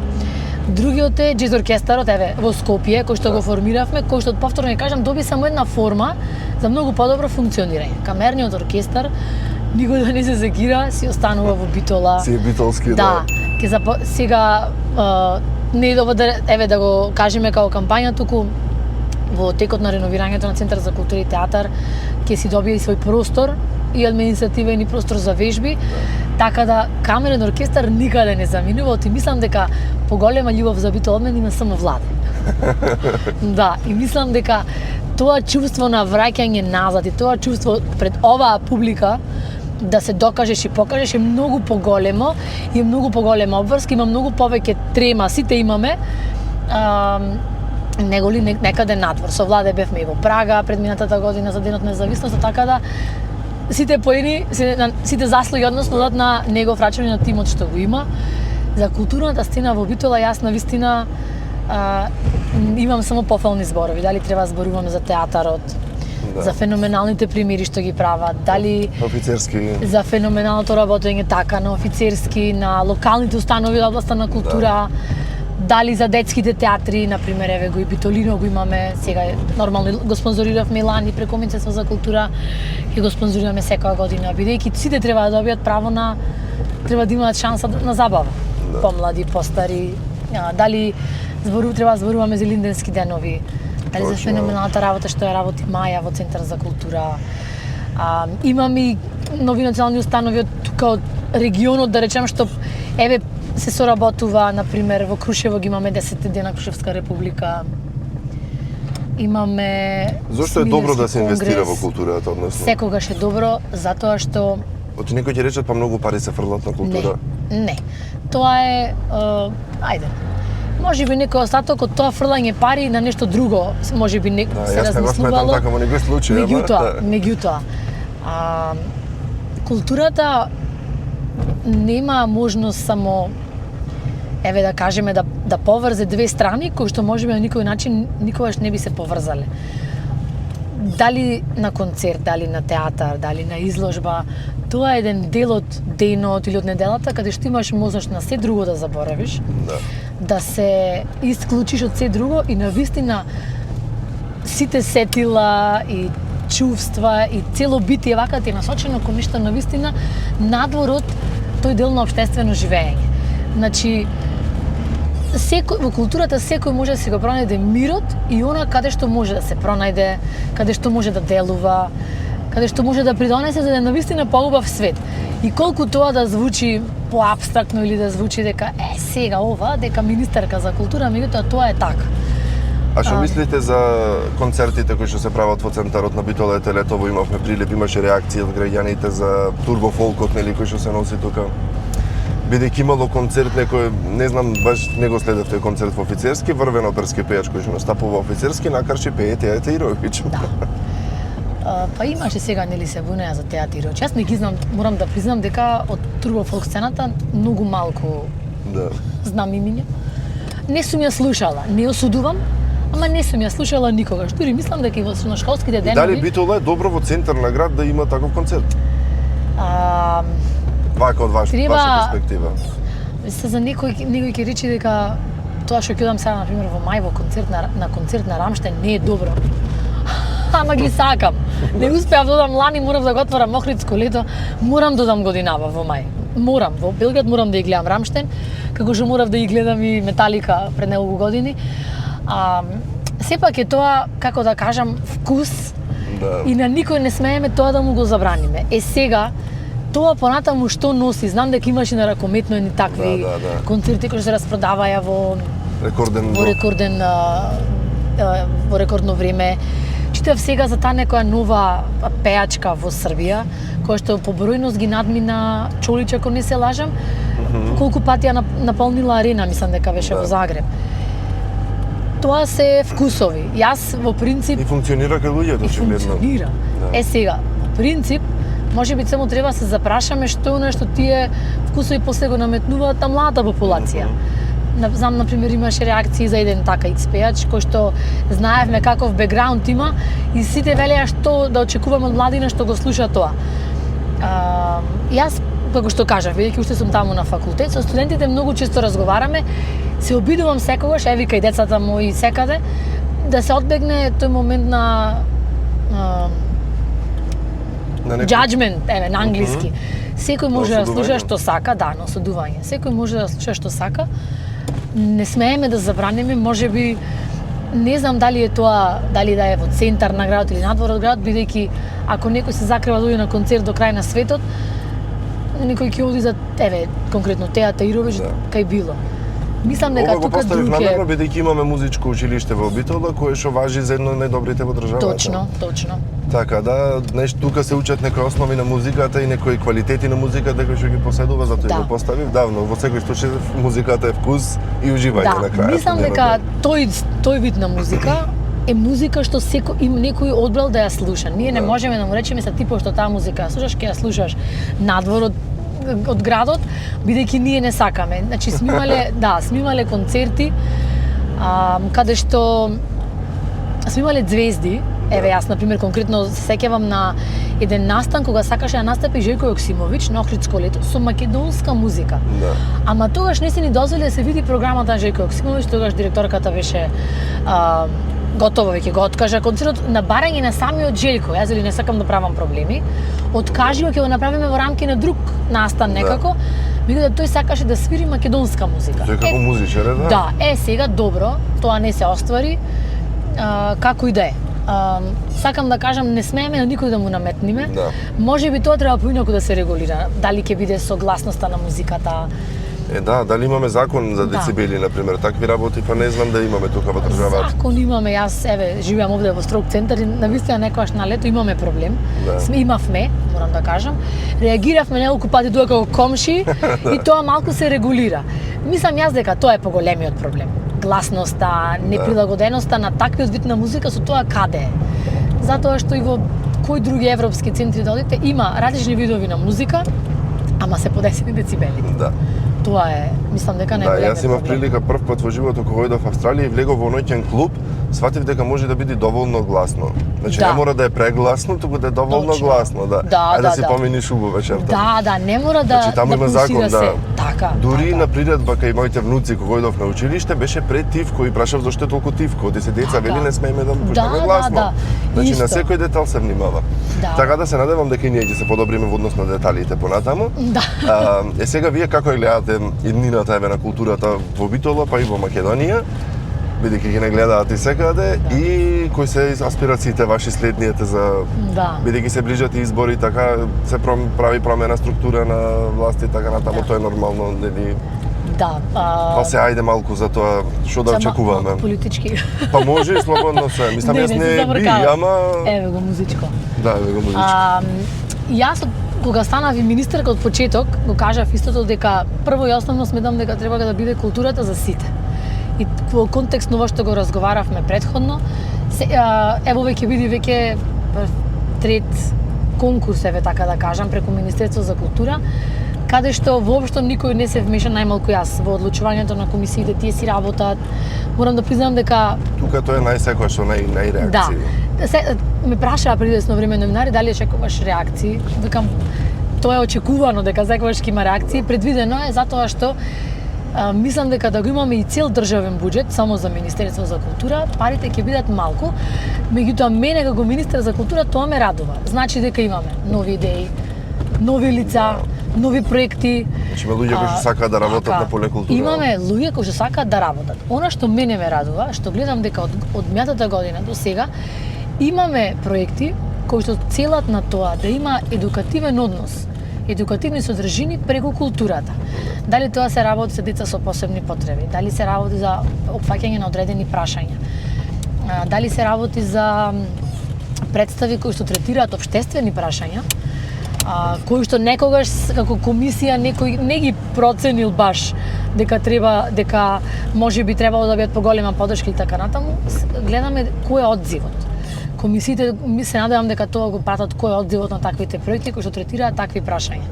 Speaker 2: другиот е џез оркестарот, еве, во Скопје, кој што го формиравме, кој што повторно ја кажам, доби само една форма за многу подобро функционирање. Камерниот оркестар никој да не се секира, си останува во Битола.
Speaker 1: Си е битолски,
Speaker 2: Да, сега не е добро да еве да го кажеме како кампања, туку во текот на реновирањето на Центар за култура и театар ќе си добие и свој простор и административен и простор за вежби, така да камерен оркестар никаде не заминува, и мислам дека поголема љубов за Битола од мен има само Владе. Да, и мислам дека тоа чувство на враќање назад и тоа чувство пред оваа публика да се докажеш и покажеш е многу поголемо и е многу поголема обврска, има многу повеќе трема, сите имаме, него ли некаде надвор. Со Владе бевме и во Прага пред минатата година за Денот на независност, така да сите поени, сите заслуги односно на негов враќање на тимот што го има. За културната сцена во Битола јас навистина имам само пофални зборови. Дали треба зборуваме за театарот, за феноменалните примери што ги прават, дали
Speaker 1: офицерски,
Speaker 2: за феноменалното работење така на офицерски, на локалните установи во областа на култура, дали за детските театри, например, еве го и Битолино го имаме, сега нормално го спонзориравме Лани преку Министерство за култура и го спонзорираме секоја година, бидејќи сите треба да добијат право на, треба да имаат шанса на забава, помлади, постари, дали треба зборуваме за Линденски денови, дали за феноменалната работа што ја работи Маја во Центар за култура. Имаме и нови национални установи од тука од регионот, да речем, што еве се соработува, например, во Крушево ги имаме 10 дена Крушевска република. Имаме
Speaker 1: Зошто е добро да се инвестира во културата, односно?
Speaker 2: Секогаш е добро, затоа што
Speaker 1: Оти некои ќе речат па многу пари се фрлат на култура.
Speaker 2: Не. Тоа е ајде. Можеби некој остаток од тоа фрлање пари на нешто друго, можеби се размислувало.
Speaker 1: Така во некој случај,
Speaker 2: меѓутоа, културата нема можност само еве да кажеме да поврзе две страни кои што можеби на никој начин никогаш не би се поврзале. Дали на концерт, дали на театар, дали на изложба, тоа е еден дел од денот или од неделата каде што имаш можност на се друго да заборавиш, да се исклучиш од се друго и навистина сите сетила и чувства и цело битие вака ти е насочено кон нешто навистина надвор од тој дел на општествено живење. Значи, во културата секој може да се го пронајде мирот и она каде што може да се пронајде, каде што може да делува, каде што може да придонесе за да навистина поубав свет. И колку тоа да звучи поабстрактно или да звучи дека сега ова, дека министерка за култура, меѓутоа тоа е така.
Speaker 1: А што мислите за концертите кои што се прават во центарот на Битола? Ете летово имавме прилеп, имаше реакции од граѓаните за турбофолкот, нели, кој што се носи тука. Бидејќи имало концерт некој, не знам, баш не го следев тој концерт во офицерски, врвен оперски пејач кој што настапува офицерски, накарши пеете Ироvić.
Speaker 2: Да. Па имаше сега, нели, се вунеа за театар Ироvić. Јас не ги знам, морам да признам дека од турбофолк сцената многу малку знам имиња. Не сум ја слушала, не осудувам, ама не сум ја слушала никогаш. Дури мислам дека и во средношколските денови.
Speaker 1: Дали Битола е добро во центар на град да има таков концерт? Вака од ваша перспектива.
Speaker 2: За некој ќе рече дека тоа што ќе одам сега, например, во мај во концерт на Рамштайн не е добро. Ама ги сакам. Не успеав да одам лани, морав да го отворам Охридско лето, морам да одам годинава во мај. Морам, во Белград морам да ги гледам Рамштайн, како што морав да ги гледам и Металика пред неколку години. Сепак е тоа, како да кажам, вкус и на никој не смееме тоа да му го забраниме. Сега, тоа понатаму што носи, знам дека имаше на ракометно едни такви концерти кои се распродаваја во рекордно време. Читав сега за таа некоја нова пејачка во Србија, која што по бројност ги надмина Чолич, ако не се лажам, колку пати ја наполнила арена, мислам дека беше во Загреб. Тоа се вкусови. Јас во принцип
Speaker 1: и функционира кај луѓето, очигледно.
Speaker 2: Функционира. Сега, принцип, можеби само треба се запрашаме што е што тие вкусови после го наметнуваат на младата популација. Знам, например, имаше реакции за еден така икс-пејач, кој што знаевме каков бекграунд има и сите велеа што да очекуваме од младина што го слуша тоа. Јас, како што кажав, бидејќи уште сум таму на факултет, со студентите многу често разговараме, се обидувам секогаш, еви кај децата мои секаде, да се одбегне тој момент на judgment, еве, на англиски. Секој може да слуша
Speaker 1: осудување.
Speaker 2: што сака, да, на осудување. Секој може да слуша што сака. Не смееме да забраниме, можеби не знам дали е тоа, дали да е во центар на градот или надвор од градот, бидејќи ако некој се закрива да оди на концерт до крај на светот, некој ќе оди за, еве, конкретно Теа Таировиќ,
Speaker 1: Да.
Speaker 2: кај било. Мислам дека
Speaker 1: Ова го
Speaker 2: тука
Speaker 1: поставив
Speaker 2: друг
Speaker 1: намерно,
Speaker 2: е...
Speaker 1: бидејќи имаме музичко училиште во Битола, кое што важи за едно од најдобрите во државата.
Speaker 2: Точно, точно.
Speaker 1: Така да, тука се учат некои основи на музиката и некои квалитети на музиката кои што ги поседува, затоа
Speaker 2: Да.
Speaker 1: го поставив давно. Во секој случај музиката е вкус и уживање на
Speaker 2: Да,
Speaker 1: крајот.
Speaker 2: мислам дека тој вид на музика е музика што некој одбрал да ја слуша. Ние не можеме да му речеме са типо што таа музика ја слушаш, ќе ја слушаш надвор од градот, бидејќи ние не сакаме. Значи сме имале концерти каде што сме имале звезди. Еве јас на пример конкретно се сеќавам на еден настан кога сакаше да настапи Желко Јоксимовиќ на Охридско лето со македонска музика.
Speaker 1: Да.
Speaker 2: Ама тогаш не се ни дозволи да се види програмата на Желко Јоксимовиќ, тогаш директорката беше готова веќе го откажа концертот на барање на самиот Желко. Јас дали не сакам да правам проблеми, откажува ќе го направиме во рамки на друг настан некако. Меѓутоа тој сакаше да свири македонска музика.
Speaker 1: Тој како музичар е, да?
Speaker 2: Да, сега добро, тоа не се оствари, како и да е. Сакам да кажам, не смееме на никој да му наметниме.
Speaker 1: Да.
Speaker 2: Може би тоа треба поинаку да се регулира. Дали ќе биде со гласноста на музиката.
Speaker 1: Да, дали имаме закон за децибели, например, такви работи, па не знам да имаме тука во државата.
Speaker 2: Закон имаме, јас еве живеам овде во строг центар и навистина некогаш на лето имаме проблем.
Speaker 1: Да.
Speaker 2: Имавме, морам да кажам. Реагиравме неколку пати тука како комши и тоа малку се регулира. Мислам јас дека тоа е поголемиот проблем. Гласноста, неприлагоденоста на таквиот вид на музика со тоа каде е. Затоа што и во кои други европски центри да одите има различни видови на музика, ама се по 10 децибели.
Speaker 1: Да.
Speaker 2: Тоа е, мислам дека
Speaker 1: Да,
Speaker 2: најголемиот
Speaker 1: јас имав
Speaker 2: проблем.
Speaker 1: прилика прв пат во животот кога одев во Австралија и влегов во ноќен клуб, сватив дека може да биде доволно гласно. Значи не мора да е прегласно, туку да е доволно
Speaker 2: Точно.
Speaker 1: гласно, да.
Speaker 2: Да,
Speaker 1: да си поминиш убаво вечерта.
Speaker 2: Да, не мора да
Speaker 1: Значи таму
Speaker 2: да
Speaker 1: има
Speaker 2: пулсира
Speaker 1: закон,
Speaker 2: се.
Speaker 1: да.
Speaker 2: Така.
Speaker 1: Дури
Speaker 2: така.
Speaker 1: на приредба кај моите внуци кога одов на училиште беше пред тивко и прашав зошто е толку тивко. Оди се деца
Speaker 2: Така.
Speaker 1: вели не смееме да му
Speaker 2: Да,
Speaker 1: пуштаме
Speaker 2: да,
Speaker 1: гласно.
Speaker 2: да.
Speaker 1: Значи
Speaker 2: Исто.
Speaker 1: на секој детал се внимава.
Speaker 2: Да.
Speaker 1: Така да се надевам дека и ние ќе се подобриме во однос на деталите понатаму.
Speaker 2: Да.
Speaker 1: Сега вие како ја гледате иднината еве на културата во Битола па и во Македонија? Бидејќи ги не гледаат и секаде и кои се аспирациите ваши следниете за бидејќи се ближат и избори, така се прави промена структура на власти, така натаму тоа е нормално, нели?
Speaker 2: Да.
Speaker 1: Па се ајде малку за тоа што да очекуваме.
Speaker 2: Политички.
Speaker 1: Па може и слободно се. Мислам јас не би, ама
Speaker 2: еве го музичко.
Speaker 1: Да, еве го музичко.
Speaker 2: Јас кога станав и министерка од почеток, го кажав истото дека прво и основно сметам дека треба да биде културата за сите. И во контекст на ова што го разговаравме претходно, ево веќе биде веќе трет конкурс, еве така да кажам, преку Министерство за култура, каде што воопшто никој не се вмеша, најмалку јас, во одлучувањето на комисиите, тие си работат. Морам да признам дека
Speaker 1: тука тоа е најсекогаш најреакции.
Speaker 2: Да. Ме прашаа преди десно време новинари дали очекуваш реакции. Викам тоа е очекувано дека секогаш ќе има реакции, предвидено е затоа што мислам дека да го имаме и цел државен буџет само за Министерство за култура, парите ќе бидат малку. Меѓутоа мене како министер за култура тоа ме радува. Значи дека имаме нови идеи, нови лица, нови проекти.
Speaker 1: Значи има луѓе кои што сакаат да работат на поле култура.
Speaker 2: Имаме луѓе кои што сакаат да работат. Она што мене ме радува, што гледам дека од мејатата година до сега имаме проекти кои што целат на тоа да има едукативен однос, едукативни содржини преку културата. Дали тоа се работи за деца со посебни потреби, дали се работи за опфаќање на одредени прашања, дали се работи за представи кои што третираат општествени прашања, кои што некогаш како комисија некој не ги проценил баш дека може би требало да бидат поголема подршка и така натаму. Гледаме кој е одзивот. Комисиите се надевам дека тоа го пратат кој е одзивот на таквите проекти кои што третираат такви прашања.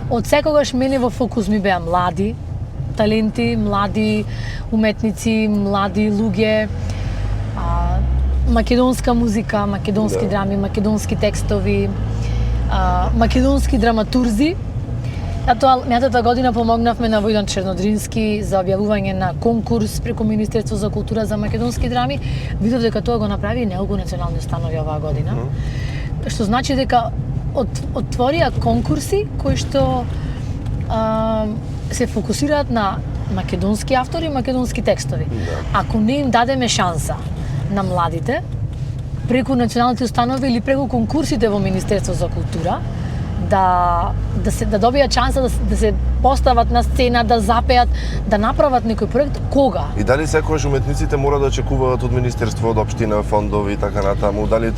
Speaker 2: Од секогаш мене во фокус ми беа млади таленти, млади уметници, млади луѓе, македонска музика, македонски драми, македонски текстови, македонски драматурзи. Затоа мејатата година помогнавме на Војдан Чернодрински за објавување на конкурс преку Министерство за култура за македонски драми. Видов дека тоа го направи и неколку национални установи оваа година. Што значи дека отворија конкурси кои што се фокусираат на македонски автори и македонски текстови.
Speaker 1: Да.
Speaker 2: Ако не им дадеме шанса на младите, преку националните установи или преку конкурсите во Министерство за култура, да добијат шанса да се постават на сцена, да запеат, да направат некој проект, кога?
Speaker 1: И дали секогаш уметниците мора да очекуваат од Министерство, од општина, фондови и така натаму, дали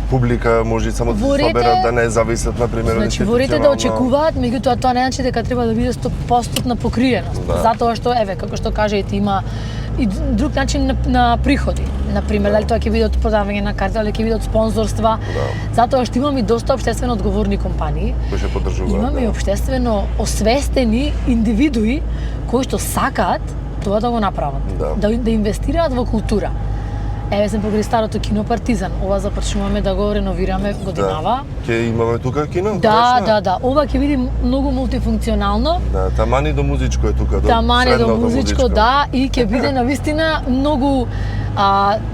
Speaker 1: публика може само да се соберат, да не зависат, например, од
Speaker 2: Значи, ворите да очекуваат, меѓутоа тоа не значи дека треба да биде 100% покриеност.
Speaker 1: Да.
Speaker 2: Затоа што, како што кажете, има и друг начин на приходи. Например, дали тоа ќе биде од продавање на карти, дали ќе биде од спонзорства.
Speaker 1: Да.
Speaker 2: Затоа што имаме и доста општествено одговорни компании.
Speaker 1: кои ќе поддржуваат.
Speaker 2: Имаме и општествено освестени индивидуи кои што сакаат тоа да го направат.
Speaker 1: Да.
Speaker 2: Да инвестираат во култура. Еве сме покрај старото кино Партизан. Ова започнуваме да го реновираме годинава.
Speaker 1: Да. Ќе имаме тука кино?
Speaker 2: Да. Ова ќе биде многу мултифункционално.
Speaker 1: Да, тамани до музичко е тука, до
Speaker 2: Тамани до
Speaker 1: средното
Speaker 2: музичко, да, и ќе биде навистина многу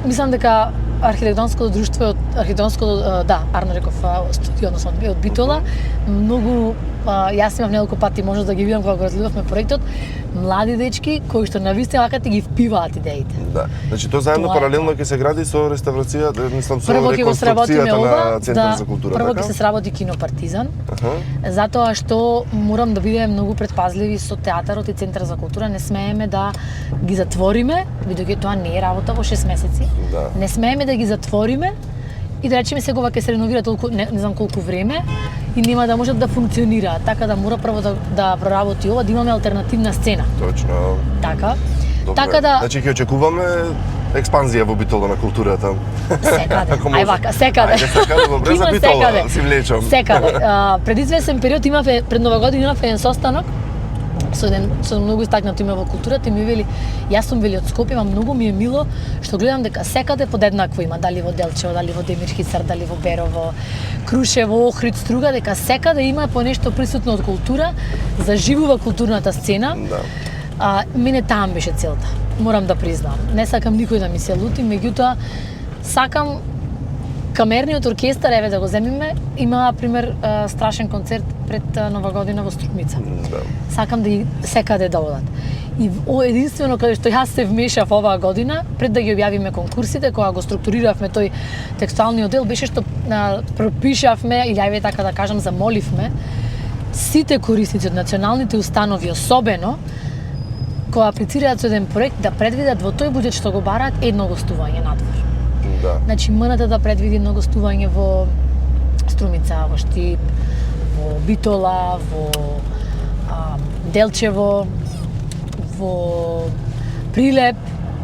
Speaker 2: мислам дека архитектонското друштво Арно Реков студио, односно од Битола, многу јас имав неколку пати можност да ги видам кога го разгледавме проектот, млади дечки кои што навистина вакат и ги впиваат идеите.
Speaker 1: Да. Значи тоа заедно
Speaker 2: Тоа е
Speaker 1: паралелно ќе се гради со реставрацијата, мислам со
Speaker 2: Прво ќе го сработиме
Speaker 1: реконструкцијата
Speaker 2: ова,
Speaker 1: на Центар за култура,
Speaker 2: прво
Speaker 1: така?
Speaker 2: ќе се сработи кино Партизан.
Speaker 1: Аха.
Speaker 2: Затоа што морам да бидеме многу предпазливи со театарот и Центар за култура, не смееме да ги затвориме, бидејќи тоа не е работа во 6 месеци.
Speaker 1: Да.
Speaker 2: Не смееме да ги затвориме и да речеме сега ќе се реновира толку не знам колку време и нема да можат да функционираат. Така да мора прво да проработи ова, да имаме алтернативна сцена.
Speaker 1: Точно.
Speaker 2: Така.
Speaker 1: Добре.
Speaker 2: Така да
Speaker 1: Значи ќе очекуваме експанзија во Битола на културата.
Speaker 2: секаде.
Speaker 1: Ако може.
Speaker 2: Ај вака, секаде.
Speaker 1: Ајде секаде, добре за
Speaker 2: Има
Speaker 1: Битола,
Speaker 2: секаде.
Speaker 1: си влечам.
Speaker 2: Секаде. Пред извесен период имаве, пред Нова година имаве еден состанок со многу истакнато име во културата и ми вели, јас сум вели од Скопје, многу ми е мило што гледам дека секаде подеднакво има, дали во Делчево, дали во Демир Хисар, дали во Берово, Крушево, Охрид, Струга, дека секаде има по нешто присутно од култура, заживува културната сцена.
Speaker 1: Да.
Speaker 2: Мене таму беше целта. Морам да признам. Не сакам никој да ми се лути, меѓутоа сакам камерниот оркестар, еве да го земиме, има пример страшен концерт пред Нова година во Струмица.
Speaker 1: Да.
Speaker 2: Сакам да ги секаде да одат. И единствено каде што јас се вмешав оваа година, пред да ги објавиме конкурсите, кога го структуриравме тој текстуалниот дел, беше што пропишавме, или ајде така да кажам, замоливме сите корисници од националните установи, особено кога аплицираат со еден проект, да предвидат во тој буџет што го бараат едно гостување надвор.
Speaker 1: Да.
Speaker 2: Значи МНТ да предвиди едно гостување во Струмица, во Штип, во Битола, во Делчево, во Прилеп,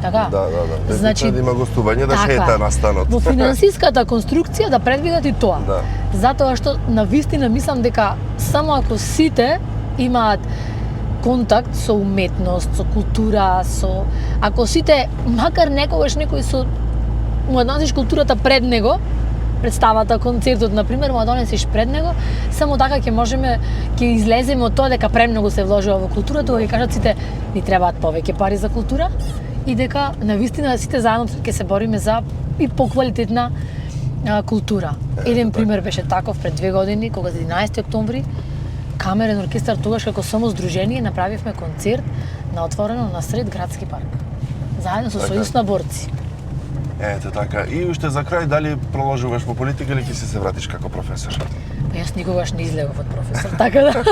Speaker 2: така?
Speaker 1: Да.
Speaker 2: Значи,
Speaker 1: да има гостување да
Speaker 2: така,
Speaker 1: шета настанот.
Speaker 2: Во финансиската конструкција да предвидат и тоа.
Speaker 1: Да.
Speaker 2: Затоа што навистина мислам дека само ако сите имаат контакт со уметност, со култура, ако сите макар некогаш некој му ја донесеш културата пред него, представата, концертот, например, му ја донесеш пред него, само така ќе излеземе од тоа дека премногу се вложува во култура, тоа ќе кажат сите ни требаат повеќе пари за култура и дека навистина сите заедно ќе се бориме за и поквалитетна култура. Еден пример беше таков пред 2 години, кога за 11 октомври камерен оркестар тогаш како само здружение направивме концерт на отворено на сред градски парк. Заедно со Сојуз на борци.
Speaker 1: Ете така. И уште за крај, дали продолжуваш во политика или ќе се вратиш како професор?
Speaker 2: Јас никогаш не излегов од професор, така да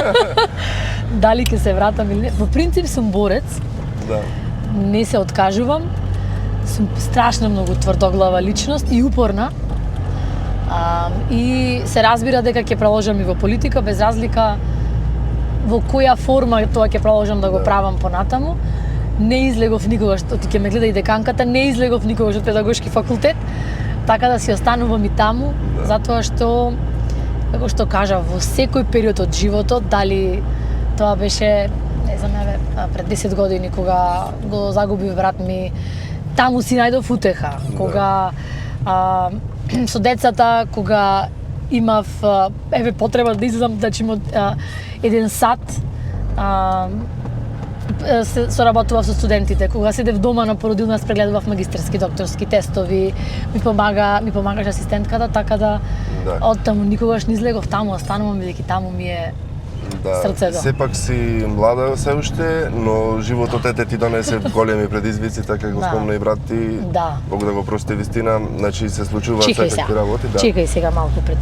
Speaker 2: дали ќе се вратам или не. Во принцип сум борец.
Speaker 1: Да.
Speaker 2: Не се откажувам. Сум страшно многу тврдоглава личност и упорна. И се разбира дека ќе продолжам и во политика, без разлика во која форма тоа ќе продолжам да го правам понатаму. Не излегов никогаш, оти ќе ме гледа и деканката, не излегов никогаш од педагошки факултет, така да си останувам и таму, затоа што, како што кажа, во секој период од животот, дали тоа беше, не знам, пред 10 години кога го загубив брат ми, таму си најдов утеха, кога со децата, кога имав потреба да излезам, да чим од еден сат, се соработував со студентите. Кога седев дома на породилна, прегледував магистерски, докторски тестови, ми помагаше асистентката, така да од таму никогаш не излегов таму, останувам бидејќи таму ми е срцето.
Speaker 1: Сепак си млада се уште, но животот ти донесе големи предизвици, така го спомна и брат ти. Бог да го прости вистина, значи се случуваат секакви работи.
Speaker 2: Чекај сега малку пред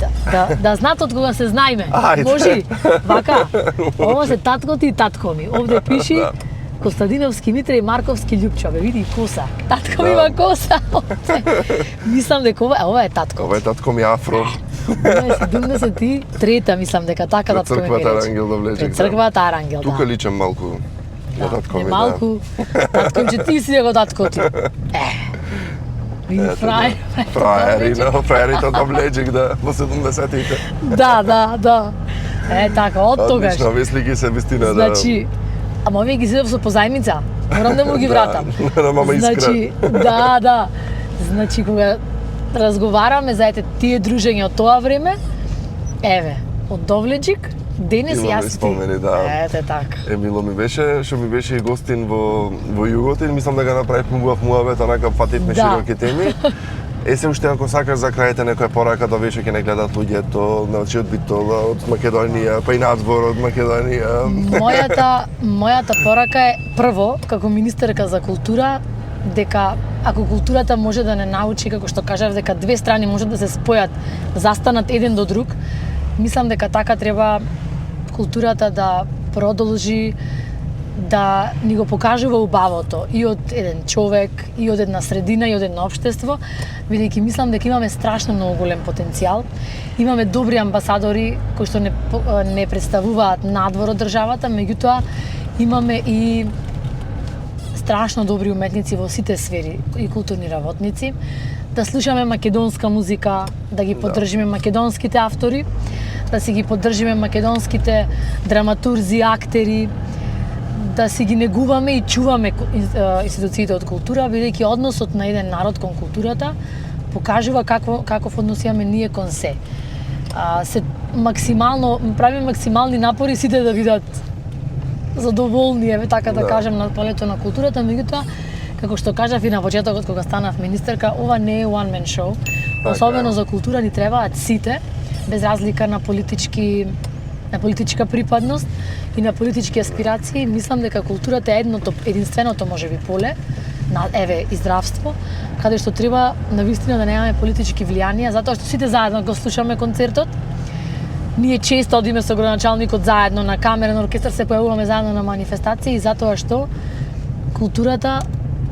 Speaker 2: да знаат од кога се знаеме. Може, вака. Ова се татко ти и татко ми. Овде пиши Костадиновски Митре и Марковски Љупчо, бе види коса. Татко ми има коса. Мислам дека ова е татко.
Speaker 1: Ова е татко ми афро.
Speaker 2: 73-та мислам дека така татко ми рече.
Speaker 1: Црквата Арангел да влезе.
Speaker 2: Пред црквата Арангел,
Speaker 1: Тука личам малку на татко ми,
Speaker 2: малку. Татко че ти си него татко ти. Види фрајер.
Speaker 1: Фрајерите од Облеџик, во 70-тите.
Speaker 2: Да. Така, од тогаш.
Speaker 1: Одлично, овие слики се вистина,
Speaker 2: Значи, ама овие ги зидов со позајмица. Морам да му ги вратам.
Speaker 1: На мама Искра.
Speaker 2: Значи, да. Значи, кога разговараме за тие дружења од тоа време, еве, од Довлеџик, денес јас ти. Ете така.
Speaker 1: Мило ми беше, што ми беше и гостин во Југотин, мислам да го направивме убав муавет, онака фативме широки теми. Се уште ако сакаш за крајте некоја порака да веше ќе не гледат луѓето, значи од Битола, од Македонија, па и надвор од Македонија.
Speaker 2: Мојата порака е прво како министерка за култура дека ако културата може да не научи, како што кажав, дека две страни можат да се спојат, застанат еден до друг, мислам дека така треба културата да продолжи да ни го покажува убавото и од еден човек, и од една средина, и од едно општество, бидејќи мислам дека имаме страшно многу голем потенцијал. Имаме добри амбасадори кои што не представуваат надвор од државата, меѓутоа имаме и страшно добри уметници во сите сфери и културни работници. Да слушаме македонска музика, да ги поддржиме македонските автори, да си ги поддржиме македонските драматурзи, актери, да си ги негуваме и чуваме институциите од култура, бидејќи односот на еден народ кон културата покажува каков однос имаме ние кон се. Правиме максимални напори сите да бидат задоволни, еве така да кажем, на полето на културата, меѓутоа, како што кажав и на почетокот кога станав министерка, ова не е one man show. Особено за култура ни требаат сите, без разлика на политичка припадност и на политички аспирации. Мислам дека културата е единственото можеби поле на и здравство, каде што треба навистина да немаме политички влијанија, затоа што сите заедно го слушаме концертот. Ние често одиме со градоначалникот заедно на камерен оркестар, се појавуваме заедно на манифестации, затоа што културата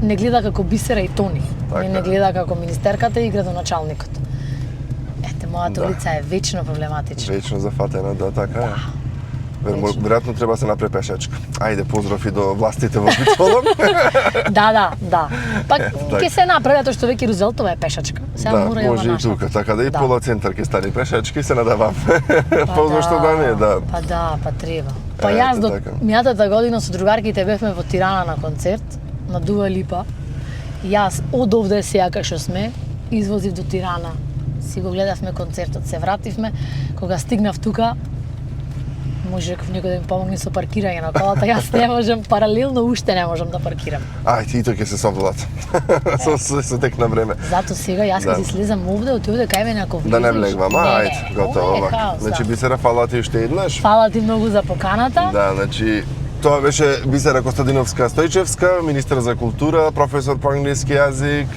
Speaker 2: не гледа како Бисера и Тони, не гледа како министерката и градоначалникот. Мојата улица е вечно проблематична.
Speaker 1: Вечно зафатена, така е. Веројатно треба да се направи пешачка. Ајде, поздрав и до властите во Битола.
Speaker 2: Да. Па ќе се направи, тоа што веќе Рузелтова е пешачка.
Speaker 1: Да, може и тука, така да и пола центар ќе стане пешачки, се надавам. Поздрав што да не, да.
Speaker 2: Па треба. Па јас до мијатата година со другарките бевме во Тирана на концерт, на Дуа Липа. Јас од овде сега кај што сме, извозив до Тирана. Си го гледавме концертот, се вративме, кога стигнав тука, може некој да ми помогне со паркирање на колата, јас не можам, паралелно уште не можам да паркирам.
Speaker 1: Ајде, и тоа ќе се совладат. Со тек на време.
Speaker 2: Зато сега јас ќе си слезам овде, од овде кај мене ако влезеш.
Speaker 1: Да не влегвам, ајде, готово. Значи Бисера, фала ти уште еднаш.
Speaker 2: Фала ти многу за поканата.
Speaker 1: Да, значи тоа беше Бисера Костадиновска Стојчевска, министер за култура, професор по англиски јазик,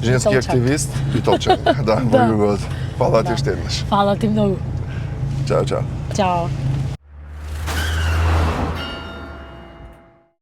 Speaker 1: женски активист и толчак. Да, во Југот. Фала ти уште еднаш.
Speaker 2: Фала ти многу.
Speaker 1: Чао.
Speaker 2: Чао.